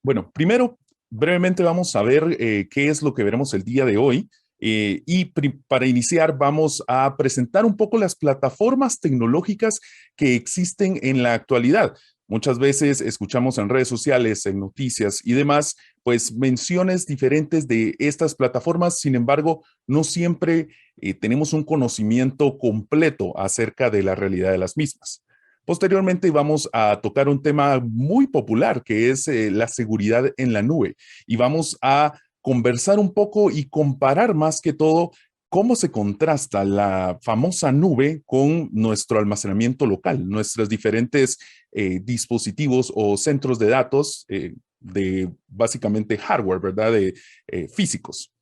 Bueno, primero, brevemente vamos a ver qué es lo que veremos el día de hoy. Para iniciar, vamos a presentar un poco las plataformas tecnológicas que existen en la actualidad. Muchas veces escuchamos en redes sociales, en noticias y demás, pues menciones diferentes de estas plataformas. Sin embargo, no siempre tenemos un conocimiento completo acerca de la realidad de las mismas. Posteriormente vamos a tocar un tema muy popular que es la seguridad en la nube y vamos a conversar un poco y comparar más que todo cómo se contrasta la famosa nube con nuestro almacenamiento local, nuestros diferentes dispositivos o centros de datos de básicamente hardware, ¿verdad? De físicos.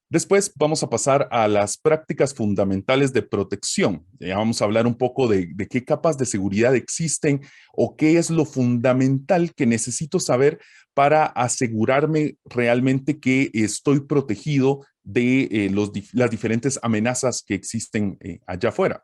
Después vamos a pasar a las prácticas fundamentales de protección. Ya vamos a hablar un poco de qué capas de seguridad existen o qué es lo fundamental que necesito saber para asegurarme realmente que estoy protegido de las diferentes amenazas que existen allá afuera.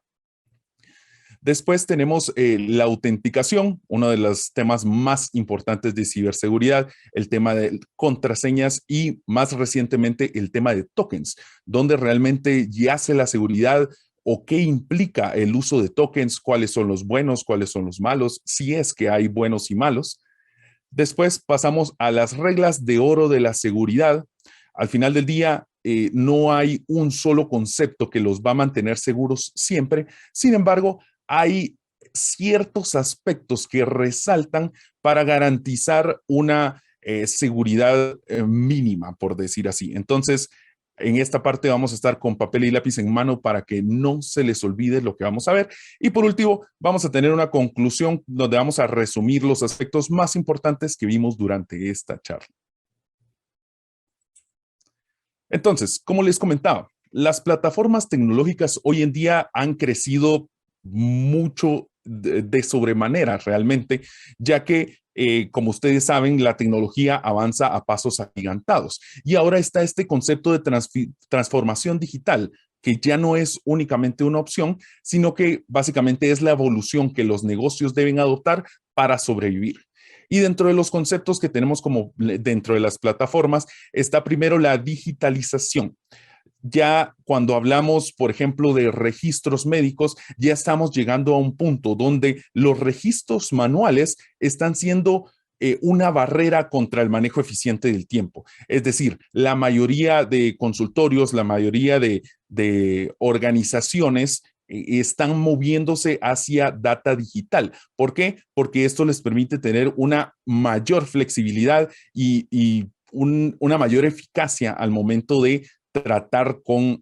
Después tenemos la autenticación, uno de los temas más importantes de ciberseguridad, el tema de contraseñas y más recientemente el tema de tokens, donde realmente yace la seguridad o qué implica el uso de tokens, cuáles son los buenos, cuáles son los malos, si es que hay buenos y malos. Después pasamos a las reglas de oro de la seguridad. Al final del día, no hay un solo concepto que los va a mantener seguros siempre. Sin embargo, hay ciertos aspectos que resaltan para garantizar una seguridad mínima, por decir así. Entonces, en esta parte vamos a estar con papel y lápiz en mano para que no se les olvide lo que vamos a ver. Y por último, vamos a tener una conclusión donde vamos a resumir los aspectos más importantes que vimos durante esta charla. Entonces, como les comentaba, las plataformas tecnológicas hoy en día han crecido mucho de sobremanera realmente, ya que, como ustedes saben, la tecnología avanza a pasos agigantados. Y ahora está este concepto de transformación digital, que ya no es únicamente una opción, sino que básicamente es la evolución que los negocios deben adoptar para sobrevivir. Y dentro de los conceptos que tenemos como dentro de las plataformas está primero la digitalización. Ya cuando hablamos, por ejemplo, de registros médicos, ya estamos llegando a un punto donde los registros manuales están siendo una barrera contra el manejo eficiente del tiempo. Es decir, la mayoría de consultorios, la mayoría de organizaciones están moviéndose hacia data digital. ¿Por qué? Porque esto les permite tener una mayor flexibilidad y una mayor eficacia al momento de tratar con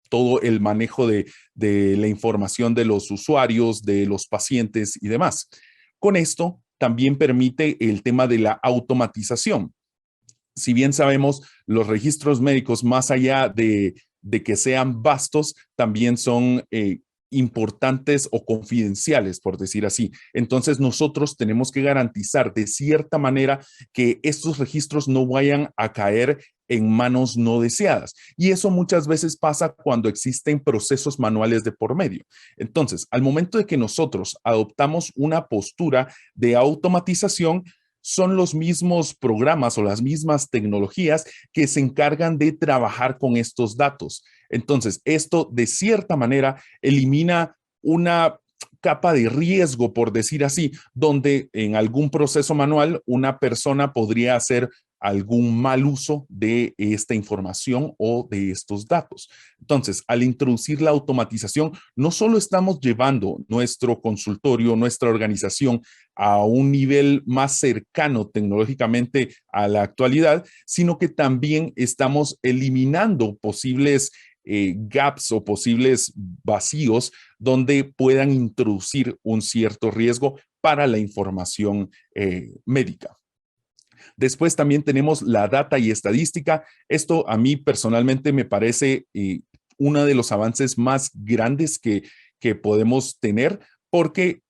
todo el manejo de la información de los usuarios, de los pacientes y demás. Con esto también permite el tema de la automatización. Si bien sabemos, los registros médicos, más allá de que sean vastos, también son importantes o confidenciales, por decir así. Entonces, nosotros tenemos que garantizar de cierta manera que estos registros no vayan a caer en manos no deseadas. Y eso muchas veces pasa cuando existen procesos manuales de por medio. Entonces, al momento de que nosotros adoptamos una postura de automatización, son los mismos programas o las mismas tecnologías que se encargan de trabajar con estos datos. Entonces, esto de cierta manera elimina una capa de riesgo, por decir así, donde en algún proceso manual una persona podría hacer algún mal uso de esta información o de estos datos. Entonces, al introducir la automatización, no solo estamos llevando nuestro consultorio, nuestra organización a un nivel más cercano tecnológicamente a la actualidad, sino que también estamos eliminando posibles gaps o posibles vacíos donde puedan introducir un cierto riesgo para la información médica. Después también tenemos la data y estadística. Esto a mí personalmente me parece uno de los avances más grandes que podemos tener porque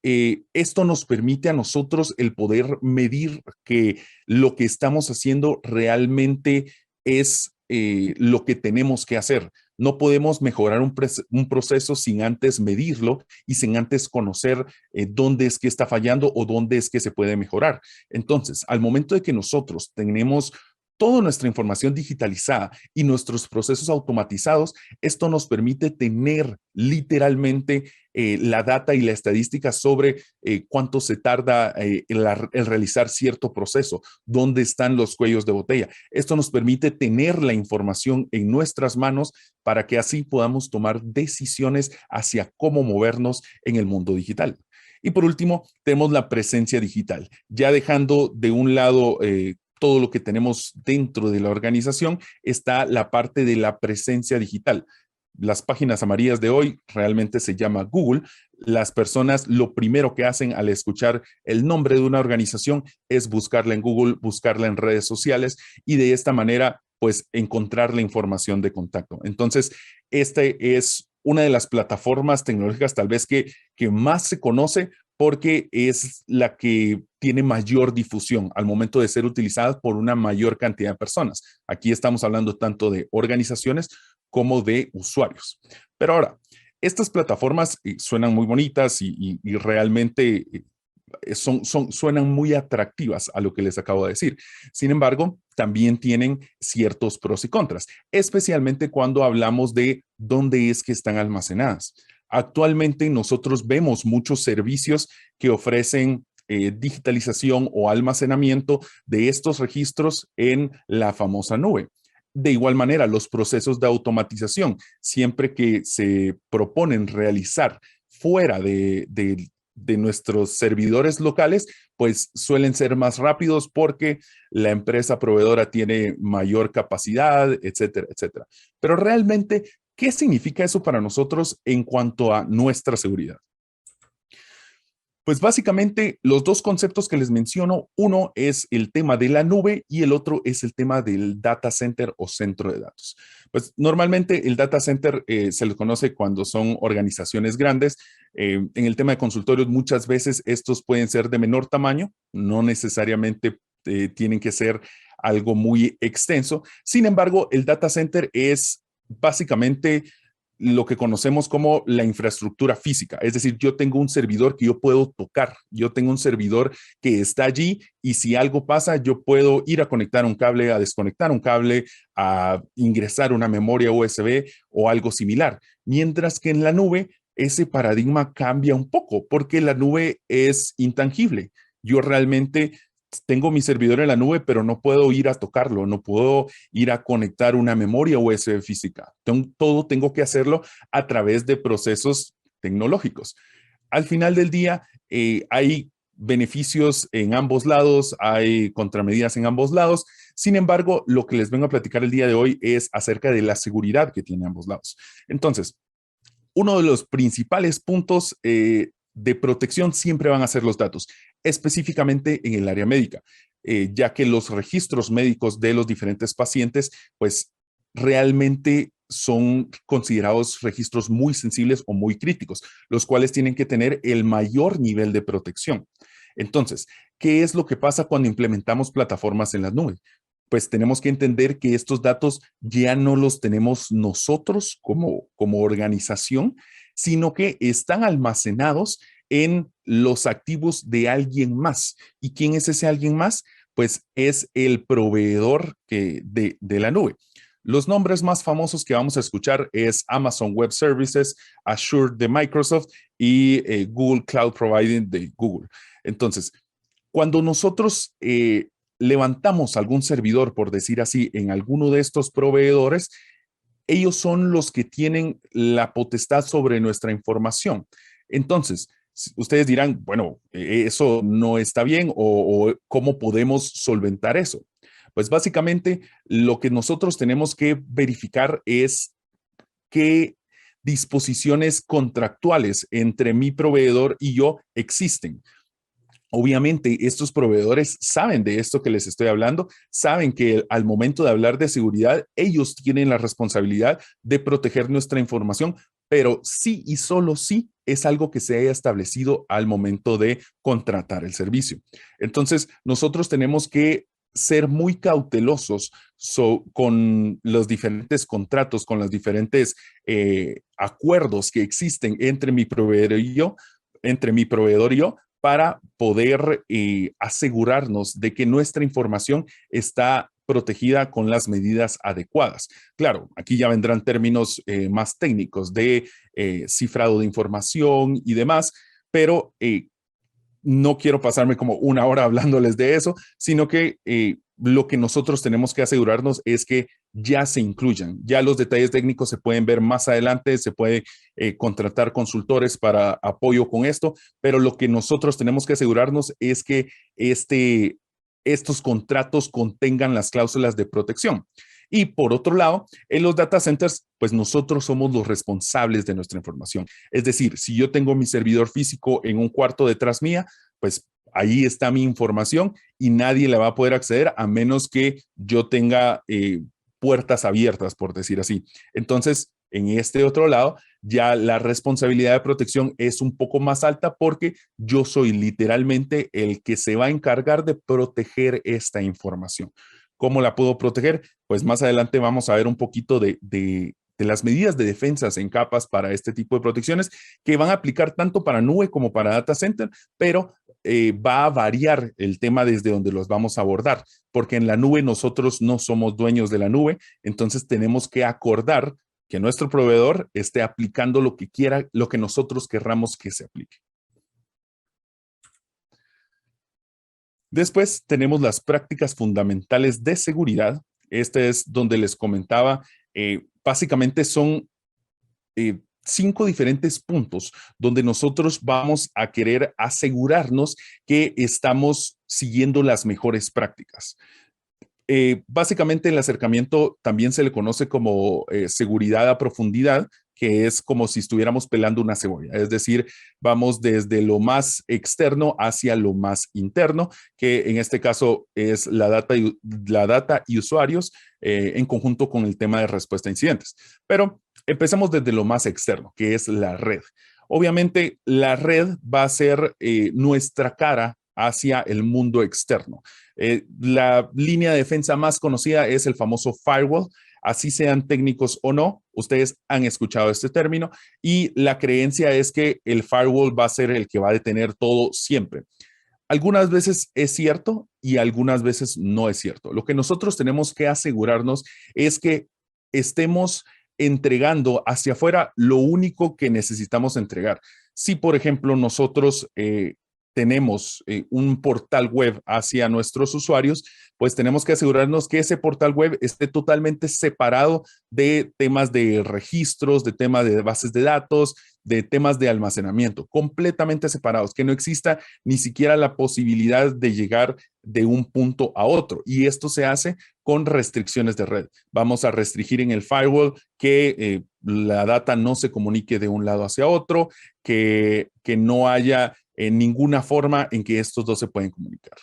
esto nos permite a nosotros el poder medir que lo que estamos haciendo realmente es lo que tenemos que hacer. No podemos mejorar un proceso sin antes medirlo y sin antes conocer dónde es que está fallando o dónde es que se puede mejorar. Entonces, al momento de que nosotros tenemos toda nuestra información digitalizada y nuestros procesos automatizados, esto nos permite tener literalmente la data y la estadística sobre cuánto se tarda el realizar cierto proceso, dónde están los cuellos de botella. Esto nos permite tener la información en nuestras manos para que así podamos tomar decisiones hacia cómo movernos en el mundo digital. Y por último, tenemos la presencia digital, ya dejando de un lado todo lo que tenemos dentro de la organización, está la parte de la presencia digital. Las páginas amarillas de hoy realmente se llama Google. Las personas lo primero que hacen al escuchar el nombre de una organización es buscarla en Google, buscarla en redes sociales y de esta manera pues encontrar la información de contacto. Entonces, este es una de las plataformas tecnológicas tal vez que más se conoce porque es la que tiene mayor difusión al momento de ser utilizada por una mayor cantidad de personas. Aquí estamos hablando tanto de organizaciones como de usuarios. Pero ahora, estas plataformas suenan muy bonitas y realmente suenan muy atractivas a lo que les acabo de decir. Sin embargo, también tienen ciertos pros y contras, especialmente cuando hablamos de dónde es que están almacenadas. Actualmente nosotros vemos muchos servicios que ofrecen digitalización o almacenamiento de estos registros en la famosa nube. De igual manera, los procesos de automatización, siempre que se proponen realizar fuera de nuestros servidores locales, pues suelen ser más rápidos porque la empresa proveedora tiene mayor capacidad, etcétera, etcétera. Pero realmente, ¿qué significa eso para nosotros en cuanto a nuestra seguridad? Pues básicamente los dos conceptos que les menciono, uno es el tema de la nube y el otro es el tema del data center o centro de datos. Pues normalmente el data center se le conoce cuando son organizaciones grandes. En el tema de consultorios muchas veces estos pueden ser de menor tamaño, no necesariamente tienen que ser algo muy extenso. Sin embargo, el data center es básicamente lo que conocemos como la infraestructura física. Es decir, yo tengo un servidor que yo puedo tocar, yo tengo un servidor que está allí y si algo pasa, yo puedo ir a conectar un cable, a desconectar un cable, a ingresar una memoria USB o algo similar. Mientras que en la nube, ese paradigma cambia un poco porque la nube es intangible. Yo realmente tengo mi servidor en la nube, pero no puedo ir a tocarlo, no puedo ir a conectar una memoria USB física. Todo tengo que hacerlo a través de procesos tecnológicos. Al final del día, hay beneficios en ambos lados, hay contramedidas en ambos lados. Sin embargo, lo que les vengo a platicar el día de hoy es acerca de la seguridad que tiene ambos lados. Entonces, uno de los principales puntos de protección siempre van a ser los datos, específicamente en el área médica, ya que los registros médicos de los diferentes pacientes, pues realmente son considerados registros muy sensibles o muy críticos, los cuales tienen que tener el mayor nivel de protección. Entonces, ¿qué es lo que pasa cuando implementamos plataformas en la nube? Pues tenemos que entender que estos datos ya no los tenemos nosotros como organización, sino que están almacenados en los activos de alguien más. ¿Y quién es ese alguien más? Pues es el proveedor de la nube. Los nombres más famosos que vamos a escuchar es Amazon Web Services, Azure de Microsoft y Google Cloud Providing de Google. Entonces, cuando nosotros levantamos algún servidor, por decir así, en alguno de estos proveedores, ellos son los que tienen la potestad sobre nuestra información. Entonces, ustedes dirán, bueno, eso no está bien o cómo podemos solventar eso. Pues básicamente lo que nosotros tenemos que verificar es qué disposiciones contractuales entre mi proveedor y yo existen. Obviamente, estos proveedores saben de esto que les estoy hablando, saben que al momento de hablar de seguridad, ellos tienen la responsabilidad de proteger nuestra información, pero sí y solo sí es algo que se haya establecido al momento de contratar el servicio. Entonces, nosotros tenemos que ser muy cautelosos con los diferentes contratos, con los diferentes acuerdos que existen entre mi proveedor y yo, para poder asegurarnos de que nuestra información está protegida con las medidas adecuadas. Claro, aquí ya vendrán términos más técnicos de cifrado de información y demás, pero no quiero pasarme como una hora hablándoles de eso, sino que lo que nosotros tenemos que asegurarnos es que ya se incluyan. Ya los detalles técnicos se pueden ver más adelante, se puede contratar consultores para apoyo con esto, pero lo que nosotros tenemos que asegurarnos es que estos contratos contengan las cláusulas de protección. Y por otro lado, en los data centers, pues nosotros somos los responsables de nuestra información. Es decir, si yo tengo mi servidor físico en un cuarto detrás mía, pues ahí está mi información y nadie la va a poder acceder a menos que yo tenga puertas abiertas, por decir así. Entonces, en este otro lado, ya la responsabilidad de protección es un poco más alta porque yo soy literalmente el que se va a encargar de proteger esta información. ¿Cómo la puedo proteger? Pues más adelante vamos a ver un poquito de las medidas de defensas en capas para este tipo de protecciones que van a aplicar tanto para nube como para data center, pero va a variar el tema desde donde los vamos a abordar, porque en la nube nosotros no somos dueños de la nube, entonces tenemos que acordar que nuestro proveedor esté aplicando lo que quiera, lo que nosotros querramos que se aplique. Después tenemos las prácticas fundamentales de seguridad. Este es donde les comentaba, básicamente son 5 diferentes puntos donde nosotros vamos a querer asegurarnos que estamos siguiendo las mejores prácticas. Básicamente el acercamiento también se le conoce como seguridad a profundidad, que es como si estuviéramos pelando una cebolla, es decir, vamos desde lo más externo hacia lo más interno, que en este caso es la data y usuarios en conjunto con el tema de respuesta a incidentes. Pero empecemos desde lo más externo, que es la red. Obviamente, la red va a ser nuestra cara hacia el mundo externo. La línea de defensa más conocida es el famoso firewall. Así sean técnicos o no, ustedes han escuchado este término y la creencia es que el firewall va a ser el que va a detener todo siempre. Algunas veces es cierto y algunas veces no es cierto. Lo que nosotros tenemos que asegurarnos es que estemos entregando hacia afuera lo único que necesitamos entregar. Si, por ejemplo, nosotros tenemos un portal web hacia nuestros usuarios, pues tenemos que asegurarnos que ese portal web esté totalmente separado de temas de registros, de temas de bases de datos, de temas de almacenamiento, completamente separados, que no exista ni siquiera la posibilidad de llegar de un punto a otro. Y esto se hace con restricciones de red. Vamos a restringir en el firewall que la data no se comunique de un lado hacia otro, que no haya ninguna forma en que estos dos se pueden comunicar.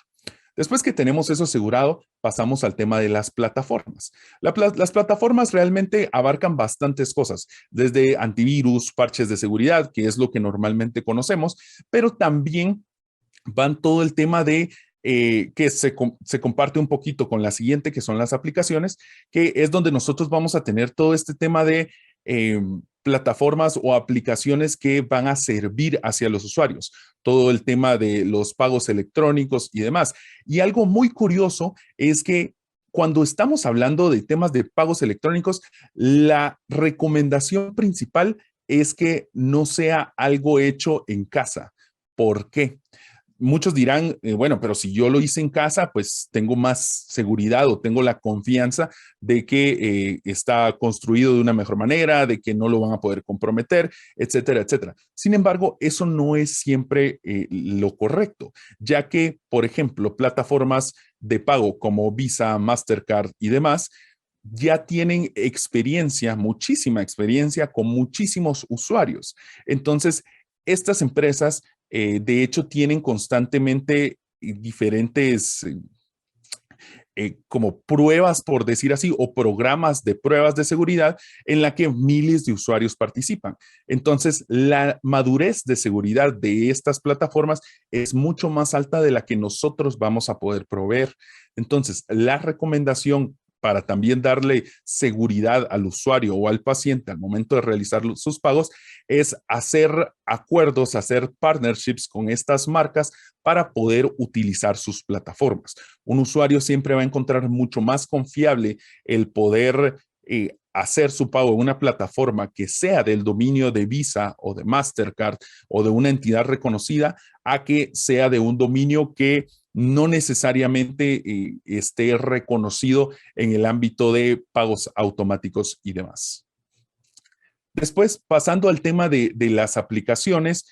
Después que tenemos eso asegurado, pasamos al tema de las plataformas. Las plataformas realmente abarcan bastantes cosas, desde antivirus, parches de seguridad, que es lo que normalmente conocemos, pero también van todo el tema de que se comparte un poquito con la siguiente, que son las aplicaciones, que es donde nosotros vamos a tener todo este tema de plataformas o aplicaciones que van a servir hacia los usuarios, todo el tema de los pagos electrónicos y demás. Y algo muy curioso es que cuando estamos hablando de temas de pagos electrónicos, la recomendación principal es que no sea algo hecho en casa. ¿Por qué? Muchos dirán, bueno, pero si yo lo hice en casa, pues tengo más seguridad o tengo la confianza de que está construido de una mejor manera, de que no lo van a poder comprometer, etcétera, etcétera. Sin embargo, eso no es siempre lo correcto, ya que, por ejemplo, plataformas de pago como Visa, Mastercard y demás, ya tienen experiencia, muchísima experiencia con muchísimos usuarios. Entonces, estas empresas de hecho, tienen constantemente diferentes como pruebas, por decir así, o programas de pruebas de seguridad en la que miles de usuarios participan. Entonces, la madurez de seguridad de estas plataformas es mucho más alta de la que nosotros vamos a poder proveer. Entonces, la recomendación para también darle seguridad al usuario o al paciente al momento de realizar sus pagos es hacer acuerdos, hacer partnerships con estas marcas para poder utilizar sus plataformas. Un usuario siempre va a encontrar mucho más confiable el poder hacer su pago en una plataforma que sea del dominio de Visa o de Mastercard o de una entidad reconocida a que sea de un dominio que no necesariamente esté reconocido en el ámbito de pagos automáticos y demás. Después, pasando al tema de las aplicaciones,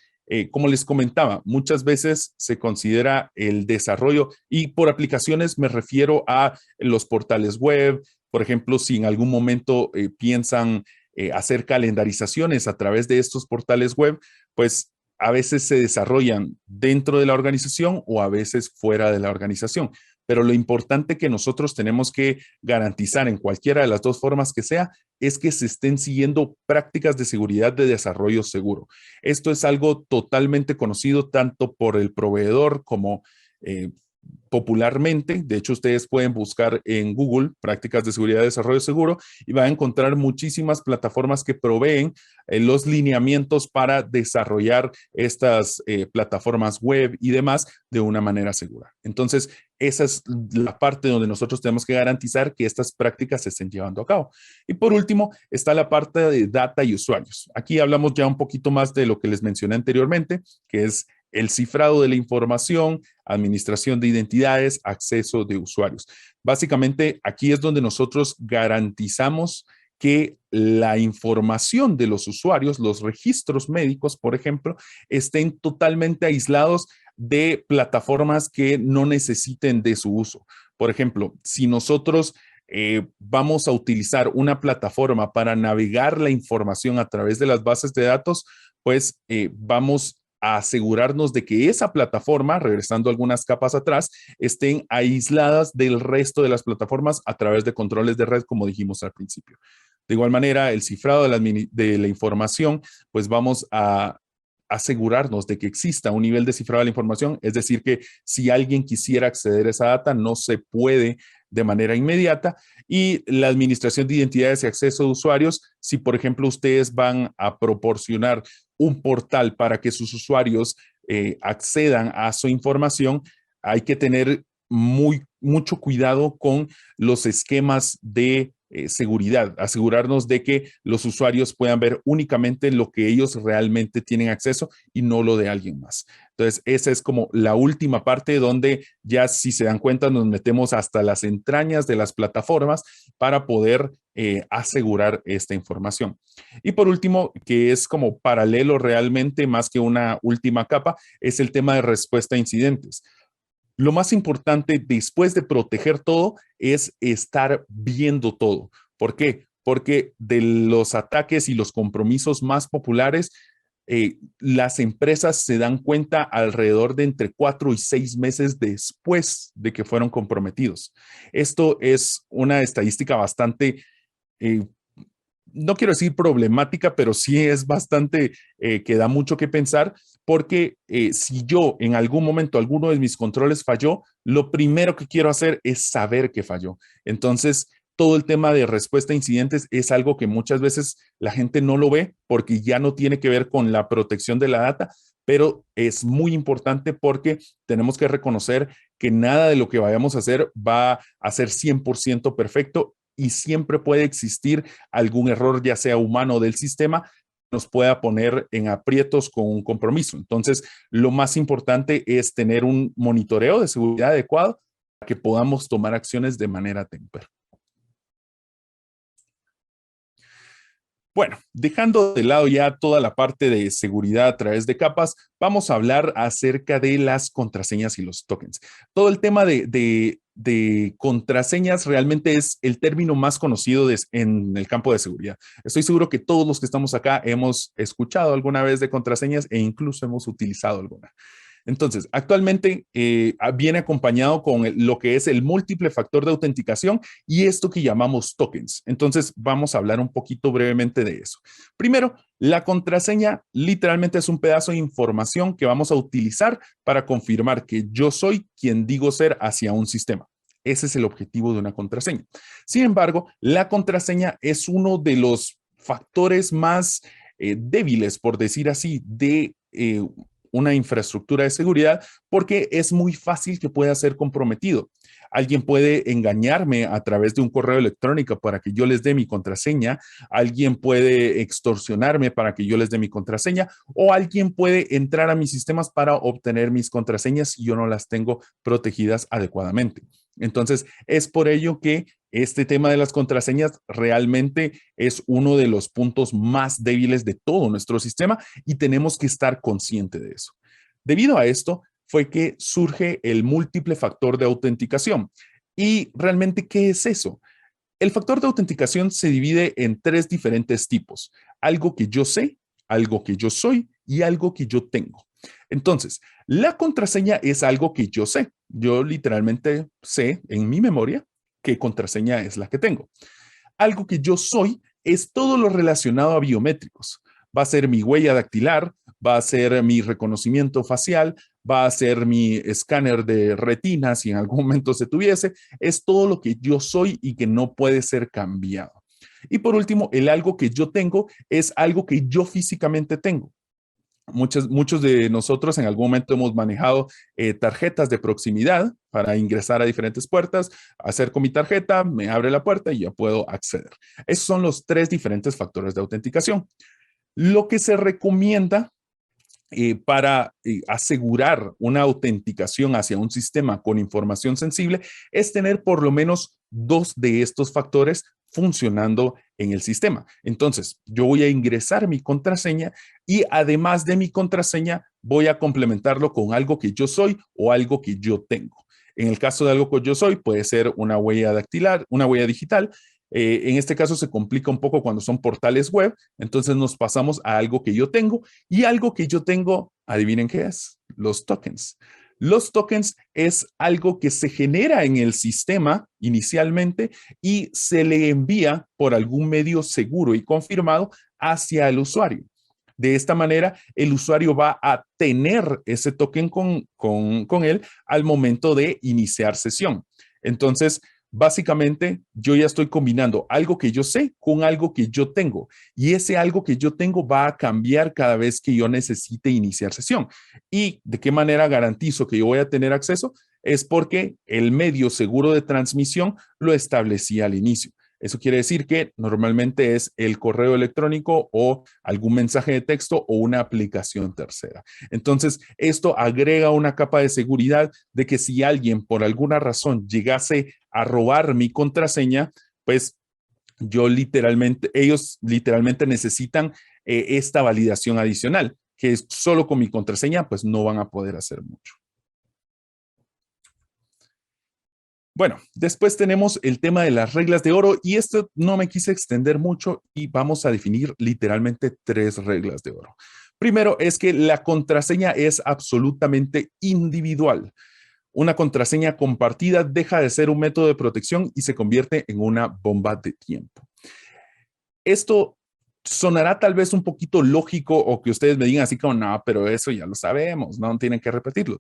como les comentaba, muchas veces se considera el desarrollo y por aplicaciones me refiero a los portales web. Por ejemplo, si en algún momento piensan hacer calendarizaciones a través de estos portales web, pues a veces se desarrollan dentro de la organización o a veces fuera de la organización. Pero lo importante que nosotros tenemos que garantizar en cualquiera de las dos formas que sea es que se estén siguiendo prácticas de seguridad de desarrollo seguro. Esto es algo totalmente conocido tanto por el proveedor como popularmente. De hecho, ustedes pueden buscar en Google prácticas de seguridad de desarrollo seguro y van a encontrar muchísimas plataformas que proveen los lineamientos para desarrollar estas plataformas web y demás de una manera segura. Entonces, esa es la parte donde nosotros tenemos que garantizar que estas prácticas se estén llevando a cabo. Y por último, está la parte de data y usuarios. Aquí hablamos ya un poquito más de lo que les mencioné anteriormente, que es el cifrado de la información, administración de identidades, acceso de usuarios. Básicamente, aquí es donde nosotros garantizamos que la información de los usuarios, los registros médicos, por ejemplo, estén totalmente aislados de plataformas que no necesiten de su uso. Por ejemplo, si nosotros vamos a utilizar una plataforma para navegar la información a través de las bases de datos, pues vamos a asegurarnos de que esa plataforma, regresando algunas capas atrás, estén aisladas del resto de las plataformas a través de controles de red, como dijimos al principio. De igual manera, el cifrado de la información, pues vamos a asegurarnos de que exista un nivel de cifrado de la información, es decir, que si alguien quisiera acceder a esa data, no se puede de manera inmediata. Y la administración de identidades y acceso de usuarios, si por ejemplo ustedes van a proporcionar un portal para que sus usuarios accedan a su información, hay que tener mucho cuidado con los esquemas de seguridad, asegurarnos de que los usuarios puedan ver únicamente lo que ellos realmente tienen acceso y no lo de alguien más. Entonces, esa es como la última parte donde ya, si se dan cuenta, nos metemos hasta las entrañas de las plataformas para poder asegurar esta información. Y por último, que es como paralelo realmente más que una última capa, es el tema de respuesta a incidentes. Lo más importante después de proteger todo es estar viendo todo. ¿Por qué? Porque de los ataques y los compromisos más populares, las empresas se dan cuenta alrededor de entre 4 y 6 meses después de que fueron comprometidos. Esto es una estadística bastante eh, no quiero decir problemática, pero sí es bastante que da mucho que pensar, porque si yo en algún momento alguno de mis controles falló, lo primero que quiero hacer es saber que falló. Entonces, todo el tema de respuesta a incidentes es algo que muchas veces la gente no lo ve porque ya no tiene que ver con la protección de la data, pero es muy importante porque tenemos que reconocer que nada de lo que vayamos a hacer va a ser 100% perfecto y siempre puede existir algún error, ya sea humano o del sistema, nos pueda poner en aprietos con un compromiso. Entonces, lo más importante es tener un monitoreo de seguridad adecuado para que podamos tomar acciones de manera temprana. Bueno, dejando de lado ya toda la parte de seguridad a través de capas, vamos a hablar acerca de las contraseñas y los tokens. Todo el tema de contraseñas realmente es el término más conocido en el campo de seguridad. Estoy seguro que todos los que estamos acá hemos escuchado alguna vez de contraseñas e incluso hemos utilizado alguna. Entonces, actualmente viene acompañado con lo que es el múltiple factor de autenticación y esto que llamamos tokens. Entonces, vamos a hablar un poquito brevemente de eso. Primero, la contraseña literalmente es un pedazo de información que vamos a utilizar para confirmar que yo soy quien digo ser hacia un sistema. Ese es el objetivo de una contraseña. Sin embargo, la contraseña es uno de los factores más débiles, por decir así, de una infraestructura de seguridad porque es muy fácil que pueda ser comprometido. Alguien puede engañarme a través de un correo electrónico para que yo les dé mi contraseña, alguien puede extorsionarme para que yo les dé mi contraseña o alguien puede entrar a mis sistemas para obtener mis contraseñas si yo no las tengo protegidas adecuadamente. Entonces, es por ello que este tema de las contraseñas realmente es uno de los puntos más débiles de todo nuestro sistema y tenemos que estar consciente de eso. Debido a esto, fue que surge el múltiple factor de autenticación. ¿Y realmente qué es eso? El factor de autenticación se divide en tres diferentes tipos. Algo que yo sé, algo que yo soy y algo que yo tengo. Entonces, la contraseña es algo que yo sé. Yo literalmente sé en mi memoria qué contraseña es la que tengo. Algo que yo soy es todo lo relacionado a biométricos. Va a ser mi huella dactilar, va a ser mi reconocimiento facial, va a ser mi escáner de retina si en algún momento se tuviese. Es todo lo que yo soy y que no puede ser cambiado. Y por último, el algo que yo tengo es algo que yo físicamente tengo. Muchos de nosotros en algún momento hemos manejado tarjetas de proximidad para ingresar a diferentes puertas. Acerco mi tarjeta, me abre la puerta y ya puedo acceder. Esos son los tres diferentes factores de autenticación. Lo que se recomienda para asegurar una autenticación hacia un sistema con información sensible es tener por lo menos dos de estos factores funcionando en el sistema. Entonces, yo voy a ingresar mi contraseña y además de mi contraseña, voy a complementarlo con algo que yo soy o algo que yo tengo. En el caso de algo que yo soy, puede ser una huella dactilar, una huella digital. En este caso se complica un poco cuando son portales web, entonces nos pasamos a algo que yo tengo y algo que yo tengo, adivinen qué es, los tokens. Los tokens es algo que se genera en el sistema inicialmente y se le envía por algún medio seguro y confirmado hacia el usuario. De esta manera, el usuario va a tener ese token con él al momento de iniciar sesión. Entonces, básicamente, yo ya estoy combinando algo que yo sé con algo que yo tengo. Y ese algo que yo tengo va a cambiar cada vez que yo necesite iniciar sesión. ¿Y de qué manera garantizo que yo voy a tener acceso? Es porque el medio seguro de transmisión lo establecí al inicio. Eso quiere decir que normalmente es el correo electrónico o algún mensaje de texto o una aplicación tercera. Entonces, esto agrega una capa de seguridad de que si alguien por alguna razón llegase a robar mi contraseña, pues ellos literalmente necesitan esta validación adicional, que es solo con mi contraseña, pues no van a poder hacer mucho. Bueno, después tenemos el tema de las reglas de oro y esto no me quise extender mucho y vamos a definir literalmente tres reglas de oro. Primero es que la contraseña es absolutamente individual. Una contraseña compartida deja de ser un método de protección y se convierte en una bomba de tiempo. Esto sonará tal vez un poquito lógico o que ustedes me digan así como, no, pero eso ya lo sabemos, no tienen que repetirlo.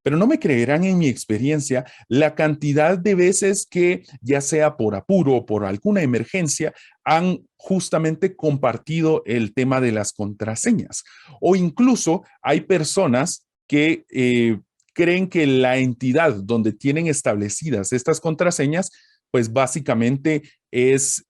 Pero no me creerán en mi experiencia la cantidad de veces que, ya sea por apuro o por alguna emergencia, han justamente compartido el tema de las contraseñas. O incluso hay personas que creen que la entidad donde tienen establecidas estas contraseñas, pues básicamente es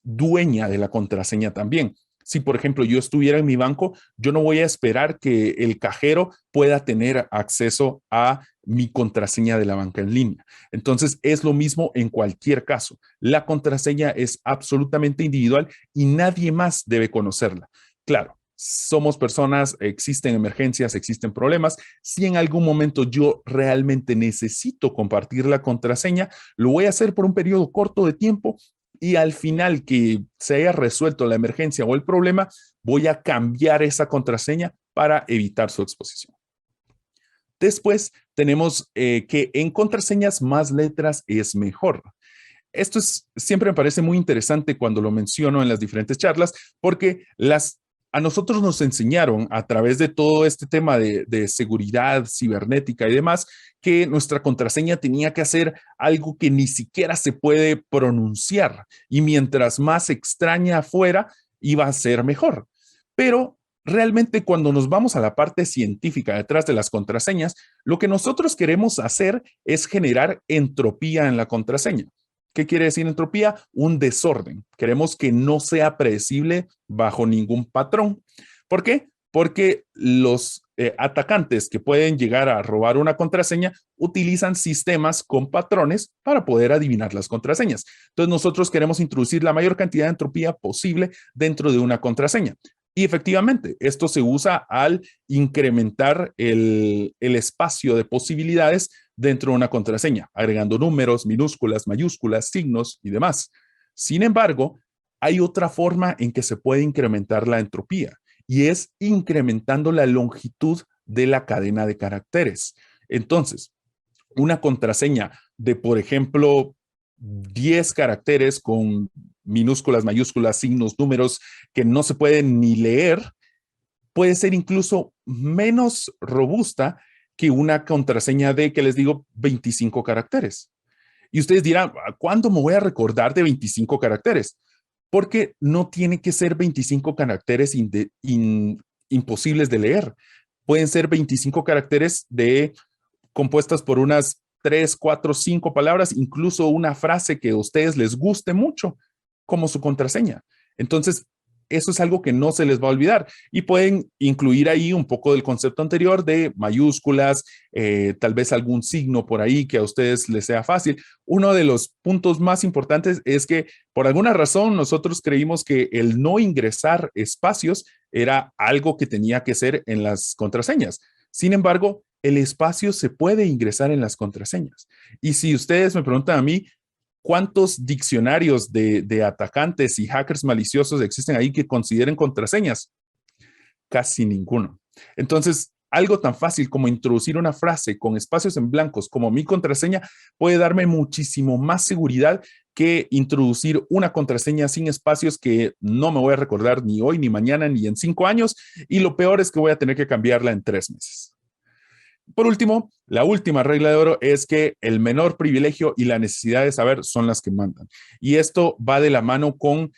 dueña de la contraseña también. Si, por ejemplo, yo estuviera en mi banco, yo no voy a esperar que el cajero pueda tener acceso a mi contraseña de la banca en línea. Entonces, es lo mismo en cualquier caso. La contraseña es absolutamente individual y nadie más debe conocerla. Claro, somos personas, existen emergencias, existen problemas. Si en algún momento yo realmente necesito compartir la contraseña, lo voy a hacer por un periodo corto de tiempo y al final que se haya resuelto la emergencia o el problema, voy a cambiar esa contraseña para evitar su exposición. Después tenemos que en contraseñas más letras es mejor. Esto siempre me parece muy interesante cuando lo menciono en las diferentes charlas, porque a nosotros nos enseñaron a través de todo este tema de seguridad cibernética y demás, que nuestra contraseña tenía que hacer algo que ni siquiera se puede pronunciar. Y mientras más extraña fuera, iba a ser mejor. Pero realmente cuando nos vamos a la parte científica detrás de las contraseñas, lo que nosotros queremos hacer es generar entropía en la contraseña. ¿Qué quiere decir entropía? Un desorden. Queremos que no sea predecible bajo ningún patrón. ¿Por qué? Porque los atacantes que pueden llegar a robar una contraseña utilizan sistemas con patrones para poder adivinar las contraseñas. Entonces nosotros queremos introducir la mayor cantidad de entropía posible dentro de una contraseña. Y efectivamente, esto se usa al incrementar el espacio de posibilidades dentro de una contraseña, agregando números, minúsculas, mayúsculas, signos y demás. Sin embargo, hay otra forma en que se puede incrementar la entropía y es incrementando la longitud de la cadena de caracteres. Entonces, una contraseña de, por ejemplo, 10 caracteres con minúsculas, mayúsculas, signos, números que no se pueden ni leer, puede ser incluso menos robusta que una contraseña de, que les digo, 25 caracteres. Y ustedes dirán, ¿cuándo me voy a recordar de 25 caracteres? Porque no tiene que ser 25 caracteres imposibles de leer. Pueden ser 25 caracteres compuestas por unas 3, 4, 5 palabras, incluso una frase que a ustedes les guste mucho, como su contraseña. Entonces, eso es algo que no se les va a olvidar y pueden incluir ahí un poco del concepto anterior de mayúsculas, tal vez algún signo por ahí que a ustedes les sea fácil. Uno de los puntos más importantes es que por alguna razón nosotros creímos que el no ingresar espacios era algo que tenía que ser en las contraseñas. Sin embargo, el espacio se puede ingresar en las contraseñas. Y si ustedes me preguntan a mí, ¿cuántos diccionarios de atacantes y hackers maliciosos existen ahí que consideren contraseñas? Casi ninguno. Entonces, algo tan fácil como introducir una frase con espacios en blancos como mi contraseña puede darme muchísimo más seguridad que introducir una contraseña sin espacios que no me voy a recordar ni hoy, ni mañana, ni en 5 años. Y lo peor es que voy a tener que cambiarla en 3 meses. Por último, la última regla de oro es que el menor privilegio y la necesidad de saber son las que mandan. Y esto va de la mano con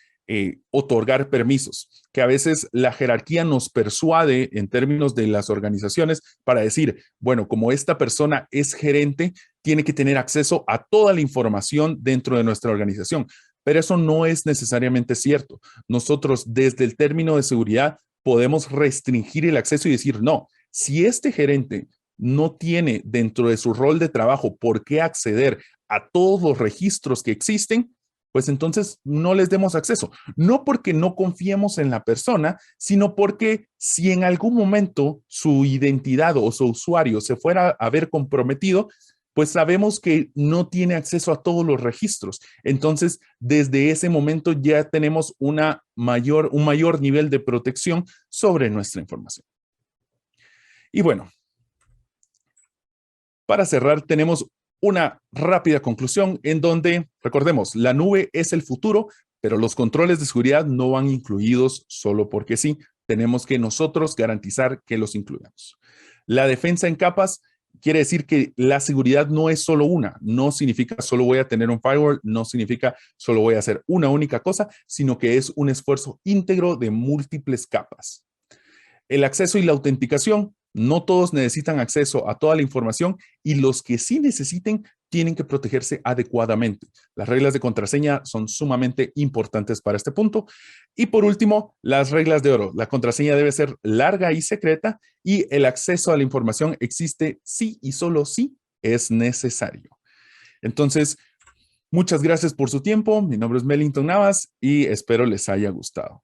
otorgar permisos, que a veces la jerarquía nos persuade en términos de las organizaciones para decir, bueno, como esta persona es gerente, tiene que tener acceso a toda la información dentro de nuestra organización. Pero eso no es necesariamente cierto. Nosotros desde el término de seguridad podemos restringir el acceso y decir, no, si este gerente no tiene dentro de su rol de trabajo por qué acceder a todos los registros que existen, pues entonces no les demos acceso. No porque no confiemos en la persona, sino porque si en algún momento su identidad o su usuario se fuera a ver comprometido, pues sabemos que no tiene acceso a todos los registros. Entonces, desde ese momento ya tenemos un mayor nivel de protección sobre nuestra información. Y bueno, para cerrar, tenemos una rápida conclusión en donde, recordemos, la nube es el futuro, pero los controles de seguridad no van incluidos solo porque sí. Tenemos que nosotros garantizar que los incluyamos. La defensa en capas quiere decir que la seguridad no es solo una, no significa solo voy a tener un firewall, no significa solo voy a hacer una única cosa, sino que es un esfuerzo íntegro de múltiples capas. El acceso y la autenticación, no todos necesitan acceso a toda la información y los que sí necesiten tienen que protegerse adecuadamente. Las reglas de contraseña son sumamente importantes para este punto. Y por último, las reglas de oro. La contraseña debe ser larga y secreta y el acceso a la información existe si y solo si es necesario. Entonces, muchas gracias por su tiempo. Mi nombre es Mellington Navas y espero les haya gustado.